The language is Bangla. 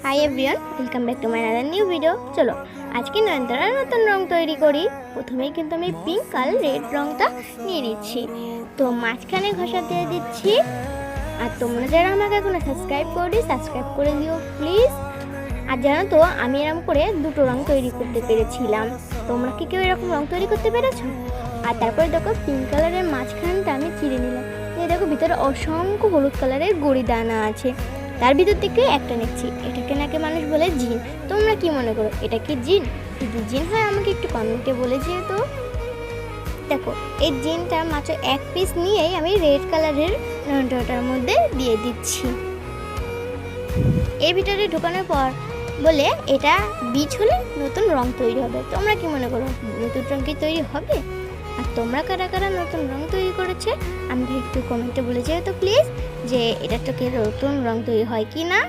Hi everyone, welcome back to my another new video. চলো আজকে নয়নতারা নতুন রং তৈরি করি। প্রথমেই কিন্তু আমি পিঙ্ক আর রেড রংটা নিয়ে নিচ্ছি, তো মাঝখানে ঘষা দিয়ে দিচ্ছি। আর তোমরা যারা আমাকে এখনো সাবস্ক্রাইব সাবস্ক্রাইব করে দিও প্লিজ। আর জানো তো আমি এরকম করে দুটো রং তৈরি করতে পেরেছিলাম। তোমরা কি কেউ এরকম রং তৈরি করতে পেরেছো? আর তারপরে দেখো পিঙ্ক কালারের মাঝখানটা আমি চিড়ে নিলাম। এই দেখো ভিতরে অসংখ্য হলুদ কালারের গড়ি দানা আছে, তার ভিতর থেকে একটা নিচ্ছি। এটাকে নাকি মানুষ বলে জিন। তোমরা কি মনে করো এটা কি জিন? যদি জিন হয় আমাকে একটু কমেন্টে বলে যেহেতু। দেখো এই জিনটা মাত্র এক পিস নিয়েই আমি রেড কালারের নয়নতারাটার মধ্যে দিয়ে দিচ্ছি। এর ভিতরে ঢোকানোর পর বলে এটা বীজ হলে নতুন রং তৈরি হবে। তোমরা কি মনে করো নতুন রং কি তৈরি হবে? আর তোমরা কারা কারা নতুন রং তৈরি করেছে আমাকে একটু কমেন্টে বলে যেও তো প্লিজ, যে এটা থেকে নতুন রং তৈরি হয় কি না।